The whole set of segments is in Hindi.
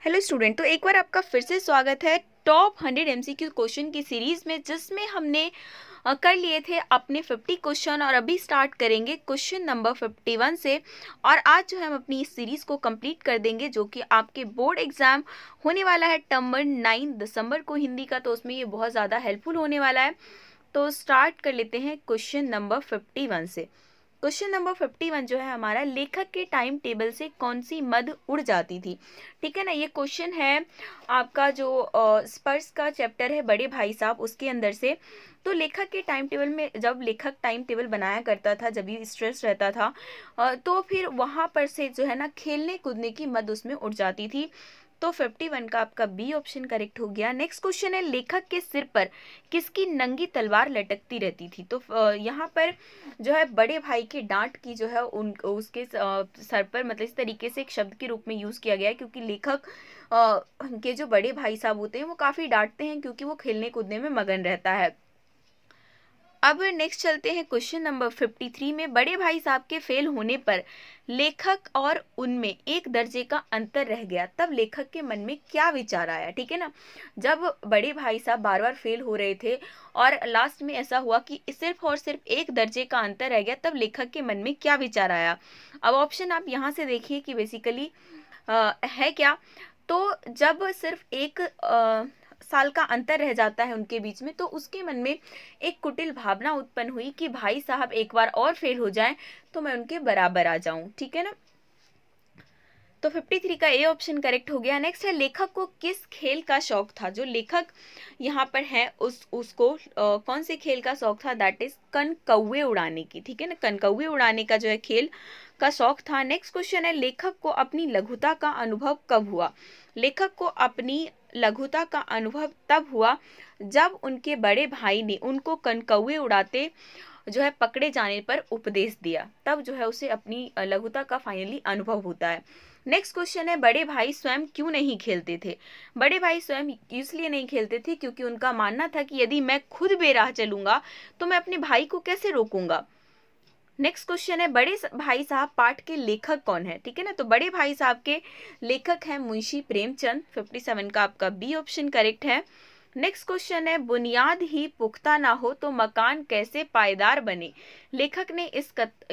हेलो स्टूडेंट, तो एक बार आपका फिर से स्वागत है टॉप 100 एमसीक्यू क्वेश्चन की सीरीज में, जिसमें हमने कर लिए थे अपने 50 क्वेश्चन और अभी स्टार्ट करेंगे क्वेश्चन नंबर 51 से। और आज जो है हम अपनी इस सीरीज को कंप्लीट कर देंगे, जो कि आपके बोर्ड एग्जाम होने वाला है नंबर 9 दिसंबर को हिंदी का, तो उसमें ये बहुत ज़्यादा हेल्पफुल होने वाला है। तो स्टार्ट कर लेते हैं क्वेश्चन नंबर 51 से। क्वेश्चन नंबर 51 जो है हमारा, लेखक के टाइम टेबल से कौन सी मद उड़ जाती थी। ठीक है ना, ये क्वेश्चन है आपका जो स्पर्श का चैप्टर है बड़े भाई साहब, उसके अंदर से। तो लेखक के टाइम टेबल में, जब लेखक टाइम टेबल बनाया करता था, जब भी स्ट्रेस रहता था तो फिर वहां पर से जो है ना खेलने कूदने की मद उसमें उड़ जाती थी। तो 51 का आपका बी ऑप्शन करेक्ट हो गया। नेक्स्ट क्वेश्चन है, लेखक के सिर पर किसकी नंगी तलवार लटकती रहती थी। तो यहाँ पर जो है बड़े भाई के डांट की जो है उसके सर पर, मतलब इस तरीके से एक शब्द के रूप में यूज किया गया है, क्योंकि लेखक के जो बड़े भाई साहब होते हैं वो काफी डांटते हैं, क्योंकि वो खेलने कूदने में मगन रहता है। अब नेक्स्ट चलते हैं क्वेश्चन नंबर 53 में, बड़े भाई साहब के फेल होने पर लेखक और उनमें 1 दर्जे का अंतर रह गया, तब लेखक के मन में क्या विचार आया। ठीक है ना, जब बड़े भाई साहब बार बार फेल हो रहे थे और लास्ट में ऐसा हुआ कि सिर्फ और सिर्फ 1 दर्जे का अंतर रह गया, तब लेखक के मन में क्या विचार आया। अब ऑप्शन आप यहाँ से देखिए कि बेसिकली है क्या। तो जब सिर्फ 1 साल का अंतर रह जाता है उनके बीच में, तो उसके मन में एक कुटिल भावना उत्पन्न हुई कि भाई साहब एक बार और फेल हो जाएं तो मैं उनके बराबर आ जाऊं। ठीक है ना, तो 53 का ए ऑप्शन करेक्ट हो गया। नेक्स्ट है, लेखक को किस खेल का शौक था। जो लेखक यहाँ पर है उसको कौन से खेल का शौक था, दैट इज कनकौवे उड़ाने की। ठीक है ना, कनकौवे उड़ाने का जो है खेल का शौक था। नेक्स्ट क्वेश्चन है, लेखक को अपनी लघुता का अनुभव कब हुआ। लेखक को अपनी लघुता का अनुभव तब हुआ जब उनके बड़े भाई ने उनको कनकौवे उड़ाते जो है पकड़े जाने पर उपदेश दिया, तब जो है उसे अपनी लघुता का फाइनली अनुभव होता है। नेक्स्ट क्वेश्चन है, बड़े भाई स्वयं क्यों नहीं खेलते थे। बड़े भाई स्वयं इसलिए नहीं खेलते थे क्योंकि उनका मानना था कि यदि मैं खुद बेराह चलूंगा तो मैं अपने भाई को कैसे रोकूंगा। नेक्स्ट क्वेश्चन है, बड़े भाई साहब पाठ के लेखक कौन है। ठीक है ना, तो बड़े भाई साहब के लेखक हैं मुंशी प्रेमचंद। 57 का आपका बी ऑप्शन करेक्ट है। नेक्स्ट क्वेश्चन है, बुनियाद ही पुख्ता ना हो तो मकान कैसे पायदार बने। लेखक ने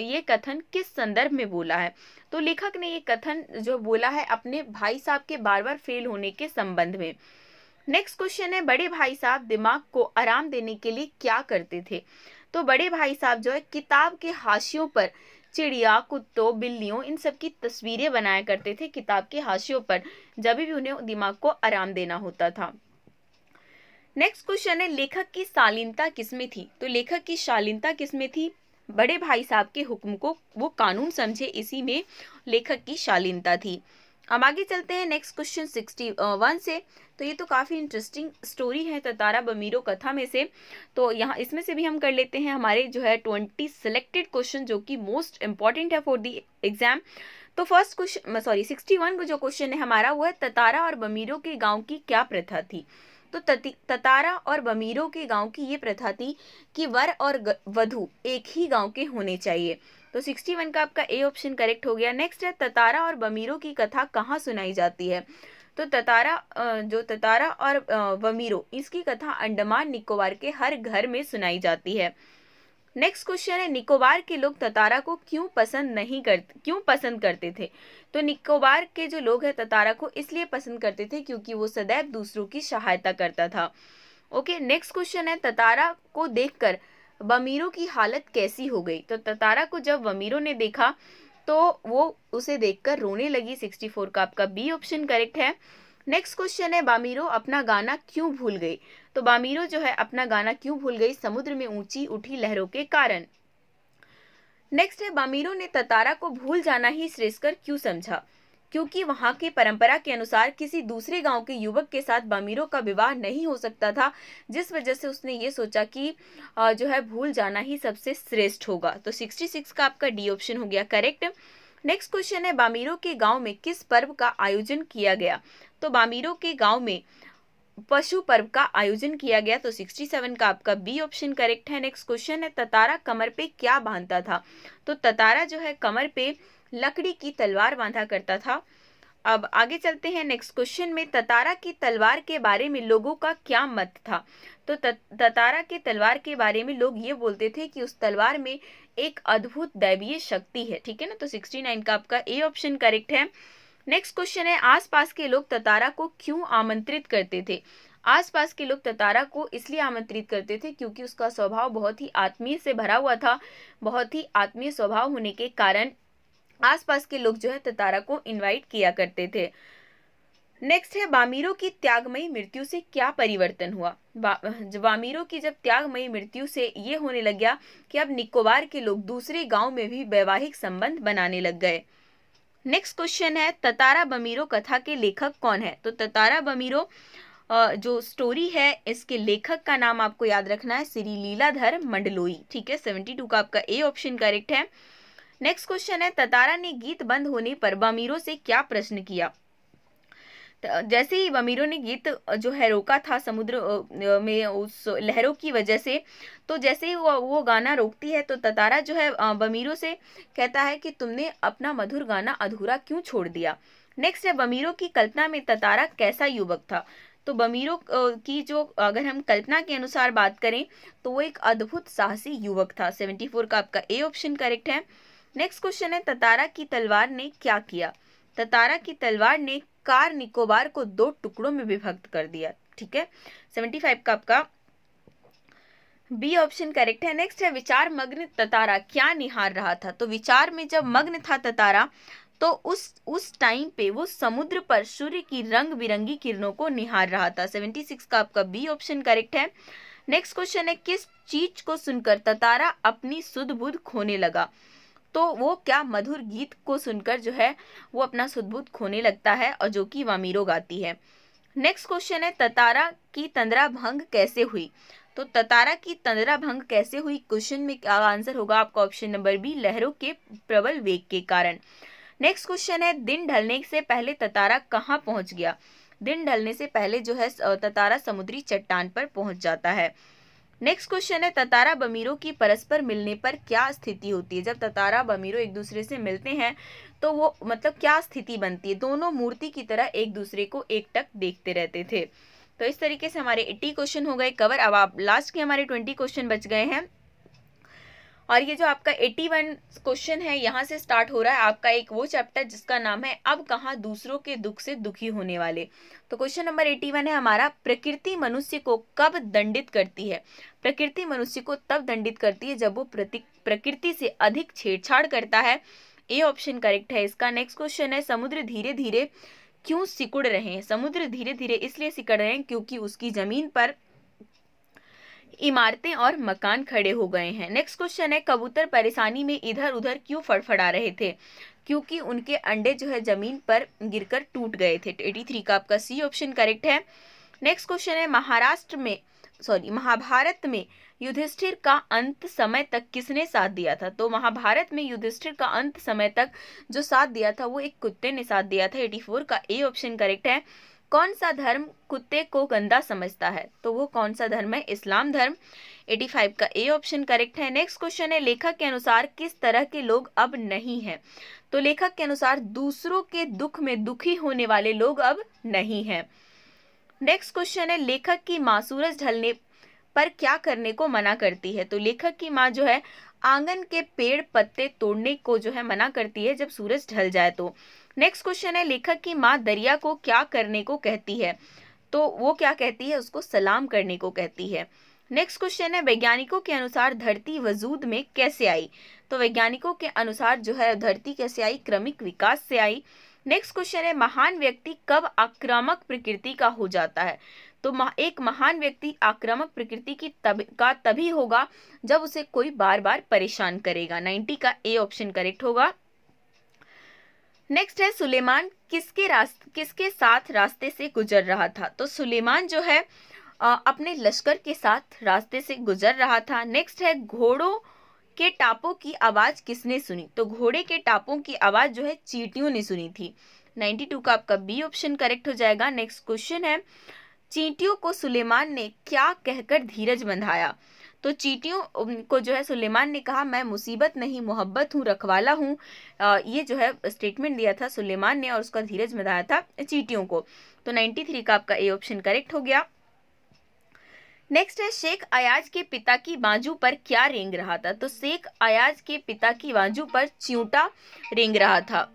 ये कथन किस संदर्भ में बोला है। तो लेखक ने ये कथन जो बोला है अपने भाई साहब के बार बार फेल होने के संबंध में। नेक्स्ट क्वेश्चन है, बड़े भाई साहब दिमाग को आराम देने के लिए क्या करते थे। तो बड़े भाई साहब जो है किताब के हाशियों पर चिड़िया, कुत्तों, बिल्लियों, इन सब की तस्वीरें बनाया करते थे किताब के हाशियों पर, जब भी उन्हें दिमाग को आराम देना होता था। नेक्स्ट क्वेश्चन है, लेखक की शालीनता किसमें थी। तो लेखक की शालीनता किसमें थी, बड़े भाई साहब के हुक्म को वो कानून समझे, इसी में लेखक की शालीनता थी। अब आगे चलते हैं नेक्स्ट क्वेश्चन 61 से। तो ये तो काफी इंटरेस्टिंग स्टोरी है ततारा बमीरो कथा में से, तो यहाँ इसमें से भी हम कर लेते हैं हमारे जो है 20 सिलेक्टेड क्वेश्चन, जो कि मोस्ट इंपॉर्टेंट है फॉर द एग्जाम। तो फर्स्ट क्वेश्चन 61 को जो क्वेश्चन है हमारा, वो है ततारा और बमीरो के गाँव की क्या प्रथा थी। तो ततारा और बमीरो के गांव की ये प्रथा थी कि वर और वधू एक ही गांव के होने चाहिए। तो 61 का आपका ए ऑप्शन करेक्ट हो गया। नेक्स्ट है, ततारा और बमीरो की कथा कहाँ सुनाई जाती है। तो ततारा और बमीरो, इसकी कथा अंडमान निकोबार के हर घर में सुनाई जाती है। नेक्स्ट क्वेश्चन है, निकोबार के लोग ततारा को क्यों पसंद करते थे। तो निकोबार के जो लोग हैं ततारा को इसलिए पसंद करते थे क्योंकि वो सदैव दूसरों की सहायता करता था। ओके, नेक्स्ट क्वेश्चन है, ततारा को देखकर बमीरो की हालत कैसी हो गई। तो ततारा को जब बमीरो ने देखा तो वो उसे देखकर रोने लगी। 64 का आपका बी ऑप्शन करेक्ट है। नेक्स्ट क्वेश्चन है, बामीरो अपना गाना क्यों भूल गई। तो बामीरो जो है अपना गाना क्यों भूल गई, समुद्र में ऊंची उठी लहरों के कारण। नेक्स्ट है, बामीरो ने ततारा को भूल जाना ही श्रेयस्कर क्यों समझा। क्योंकि वहां की परंपरा के अनुसार किसी दूसरे गांव के युवक के साथ बामीरो का विवाह नहीं हो सकता था, जिस वजह से उसने ये सोचा कि जो है भूल जाना ही सबसे श्रेष्ठ होगा। तो 66 का आपका डी ऑप्शन हो गया करेक्ट। नेक्स्ट क्वेश्चन है, बामीरो के गांव में किस पर्व का आयोजन किया गया। तो बामीरो के गांव में पशु पर्व का आयोजन किया गया। तो 67 का आपका बी ऑप्शन करेक्ट है। नेक्स्ट क्वेश्चन है, ततारा कमर पे क्या बांधता था। तो ततारा जो है कमर पे लकड़ी की तलवार बांधा करता था। अब आगे चलते हैं नेक्स्ट क्वेश्चन में। ततारा की तलवार के बारे में लोगों का क्या मत था? तो ततारा के तलवार के बारे में लोग ये बोलते थे कि उस तलवार में एक अद्भुत दैवीय शक्ति है, ठीक है ना। तो 69 का आपका ए ऑप्शन करेक्ट है। नेक्स्ट क्वेश्चन है, आसपास के लोग ततारा को क्यों आमंत्रित करते थे? आसपास के लोग ततारा को इसलिए आमंत्रित करते थे क्योंकि उसका स्वभाव बहुत ही आत्मीय से भरा हुआ था। बहुत ही आत्मीय स्वभाव होने के कारण आसपास के लोग जो है ततारा को इनवाइट किया करते थे। नेक्स्ट है, वामीरों की त्यागमयी मृत्यु से क्या परिवर्तन हुआ? वामीरों की जब त्यागमयी मृत्यु से ये होने लग गया कि अब निकोबार के लोग दूसरे गांव में भी वैवाहिक संबंध बनाने लग गए। नेक्स्ट क्वेश्चन है, ततारा बमीरो कथा के लेखक कौन है? तो ततारा बमीरो जो स्टोरी है इसके लेखक का नाम आपको याद रखना है, श्री लीलाधर मंडलोई, ठीक है। 72 का आपका ए ऑप्शन करेक्ट है। नेक्स्ट क्वेश्चन है, ततारा ने गीत बंद होने पर बमीरों से क्या प्रश्न किया? जैसे ही बमीरों ने गीत जो है रोका था समुद्र में उस लहरों की वजह से, तो जैसे ही वो गाना रोकती है तो ततारा जो है बमीरों से कहता है कि तुमने अपना मधुर गाना अधूरा क्यों छोड़ दिया। नेक्स्ट है, बमीरों की कल्पना में ततारा कैसा युवक था? तो बमीरों की जो अगर हम कल्पना के अनुसार बात करें तो वो एक अद्भुत साहसी युवक था। 74 का आपका ए ऑप्शन करेक्ट है। नेक्स्ट क्वेश्चन है, ततारा की तलवार ने क्या किया? ततारा की तलवार ने कार निकोबार को 2 टुकड़ों में विभक्त कर दिया, ठीक है। 75 का आपका बी ऑप्शन करेक्ट है। नेक्स्ट है, विचार मग्न ततारा क्या निहार रहा था? तो विचार में जब मग्न था ततारा तो उस टाइम पे वो समुद्र पर सूर्य की रंग बिरंगी किरणों को निहार रहा था। 76 का आपका बी ऑप्शन करेक्ट है। नेक्स्ट क्वेश्चन है, किस चीज को सुनकर ततारा अपनी सुध बुध खोने लगा? तो वो क्या मधुर गीत को सुनकर जो है वो अपना सुध बुध खोने लगता है, और जो कि वामीरो गाती है। नेक्स्ट क्वेश्चन है, ततारा की तंद्रा भंग कैसे हुई? तो ततारा की तंद्रा भंग कैसे हुई क्वेश्चन में क्या आंसर होगा आपका? ऑप्शन नंबर बी, लहरों के प्रबल वेग के कारण। नेक्स्ट क्वेश्चन है, दिन ढलने से पहले ततारा कहाँ पहुंच गया? दिन ढलने से पहले जो है ततारा समुद्री चट्टान पर पहुंच जाता है। नेक्स्ट क्वेश्चन है, ततारा बमीरो की परस्पर मिलने पर क्या स्थिति होती है? जब ततारा बमीरो एक दूसरे से मिलते हैं तो वो मतलब क्या स्थिति बनती है? दोनों मूर्ति की तरह एक दूसरे को एकटक देखते रहते थे। तो इस तरीके से हमारे 80 क्वेश्चन हो गए कवर। अब आप लास्ट के हमारे 20 क्वेश्चन बच गए हैं, और ये जो आपका 81 क्वेश्चन है यहाँ से स्टार्ट हो रहा है आपका एक वो चैप्टर जिसका नाम है अब कहाँ दूसरों के दुख से दुखी होने वाले। तो क्वेश्चन नंबर 81 है हमारा, प्रकृति मनुष्य को कब दंडित करती है? प्रकृति मनुष्य को तब दंडित करती है जब वो प्रकृति से अधिक छेड़छाड़ करता है। ए ऑप्शन करेक्ट है इसका। नेक्स्ट क्वेश्चन है, समुद्र धीरे धीरे क्यों सिकुड़ रहे हैं? समुद्र धीरे धीरे इसलिए सिकुड़ रहे हैं क्योंकि उसकी जमीन पर इमारतें और मकान खड़े हो गए हैं। नेक्स्ट क्वेश्चन है, कबूतर परेशानी में इधर उधर क्यों फड़फड़ा रहे थे? क्योंकि उनके अंडे जो है जमीन पर गिरकर टूट गए थे। 83 का आपका सी ऑप्शन करेक्ट है। नेक्स्ट क्वेश्चन है, महाभारत में युधिष्ठिर का अंत समय तक किसने साथ दिया था? तो महाभारत में युधिष्ठिर का अंत समय तक जो साथ दिया था वो एक कुत्ते ने साथ दिया था। 84 का ए ऑप्शन करेक्ट है। कौन सा धर्म कुत्ते को गंदा समझता है? तो वो कौन सा धर्म है? इस्लाम धर्म। 85 का ए ऑप्शन करेक्ट है। नेक्स्ट क्वेश्चन है, लेखक के अनुसार किस तरह के लोग अब नहीं हैं? तो लेखक के अनुसार दूसरों के दुख में दुखी होने वाले लोग अब नहीं हैं। नेक्स्ट क्वेश्चन है, लेखक की माँ सूरज ढलने पर क्या करने को मना करती है? तो लेखक की माँ जो है आंगन के पेड़ पत्ते तोड़ने को जो है मना करती है जब सूरज ढल जाए तो। नेक्स्ट क्वेश्चन है, लेखक की माँ दरिया को क्या करने को कहती है? तो वो क्या कहती है? उसको सलाम करने को कहती है। नेक्स्ट क्वेश्चन है, वैज्ञानिकों के अनुसार धरती वजूद में कैसे आई? तो वैज्ञानिकों के अनुसार जो है धरती कैसे आई? क्रमिक विकास से आई। नेक्स्ट क्वेश्चन है, महान व्यक्ति कब आक्रामक प्रकृति का हो जाता है? तो एक महान व्यक्ति आक्रामक प्रकृति की तभी होगा जब उसे कोई बार बार परेशान करेगा। 90 का ए ऑप्शन करेक्ट होगा। नेक्स्ट है, सुलेमान किसके साथ रास्ते से गुजर रहा था? तो सुलेमान जो है अपने लश्कर के साथ रास्ते से गुजर रहा था। नेक्स्ट है, घोड़ों के टापों की आवाज किसने सुनी? तो घोड़े के टापों की आवाज जो है चींटियों ने सुनी थी। 92 का आपका बी ऑप्शन करेक्ट हो जाएगा। नेक्स्ट क्वेश्चन है, चींटियों को सुलेमान ने क्या कहकर धीरज बंधाया? तो चींटियों को जो है सुलेमान ने कहा मैं मुसीबत नहीं मोहब्बत हूँ, रखवाला हूँ। ये जो है स्टेटमेंट दिया था सुलेमान ने और उसका धीरज बंधाया था चींटियों को। तो 93 का आपका ए ऑप्शन करेक्ट हो गया। नेक्स्ट है शेख अयाज के पिता की बाजू पर क्या रेंग रहा था? तो शेख अयाज के पिता की बाजू पर चिंटा रेंग रहा था।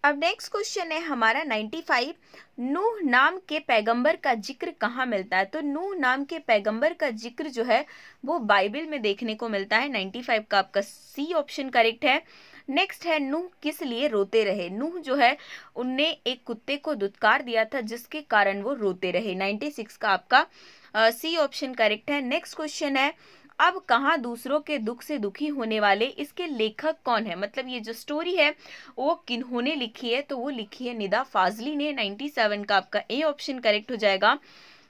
अब नेक्स्ट क्वेश्चन है हमारा 95, नूह नाम के पैगंबर का जिक्र कहाँ मिलता है? तो नूह नाम के पैगंबर का जिक्र जो है वो बाइबल में देखने को मिलता है। 95 का आपका सी ऑप्शन करेक्ट है। नेक्स्ट है नूह किस लिए रोते रहे? नूह जो है उनने एक कुत्ते को दुत्कार दिया था जिसके कारण वो रोते रहे। 96 का आपका सी ऑप्शन करेक्ट है। नेक्स्ट क्वेश्चन है अब कहाँ दूसरों के दुख से दुखी होने वाले, इसके लेखक कौन है? मतलब ये जो स्टोरी है वो किन्होंने लिखी है? तो वो लिखी है निदा फाजली ने। 97 का आपका ए ऑप्शन करेक्ट हो जाएगा।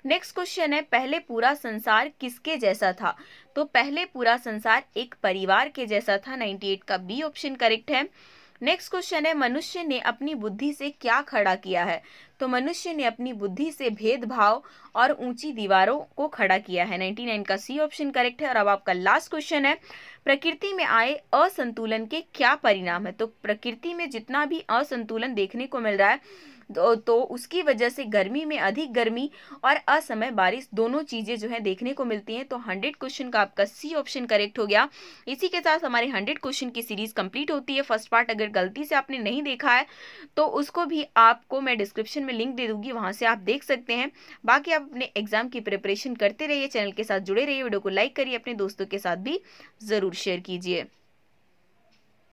नेक्स्ट क्वेश्चन है पहले पूरा संसार किसके जैसा था? तो पहले पूरा संसार एक परिवार के जैसा था। 98 का बी ऑप्शन करेक्ट है। नेक्स्ट क्वेश्चन है मनुष्य ने अपनी बुद्धि से क्या खड़ा किया है? तो मनुष्य ने अपनी बुद्धि से भेदभाव और ऊंची दीवारों को खड़ा किया है। 99 का सी ऑप्शन करेक्ट है। और अब आपका लास्ट क्वेश्चन है प्रकृति में आए असंतुलन के क्या परिणाम है? तो प्रकृति में जितना भी असंतुलन देखने को मिल रहा है तो उसकी वजह से गर्मी में अधिक गर्मी और असमय बारिश दोनों चीजें जो है देखने को मिलती हैं। तो 100 क्वेश्चन का आपका सी ऑप्शन करेक्ट हो गया। इसी के साथ हमारी 100 क्वेश्चन की सीरीज कंप्लीट होती है। फर्स्ट पार्ट अगर गलती से आपने नहीं देखा है तो उसको भी आपको मैं डिस्क्रिप्शन में लिंक दे दूंगी, वहां से आप देख सकते हैं। बाकी आप अपने एग्जाम की प्रिपरेशन करते रहिए, चैनल के साथ जुड़े रहिए, वीडियो को लाइक करिए, अपने दोस्तों के साथ भी जरूर शेयर कीजिए।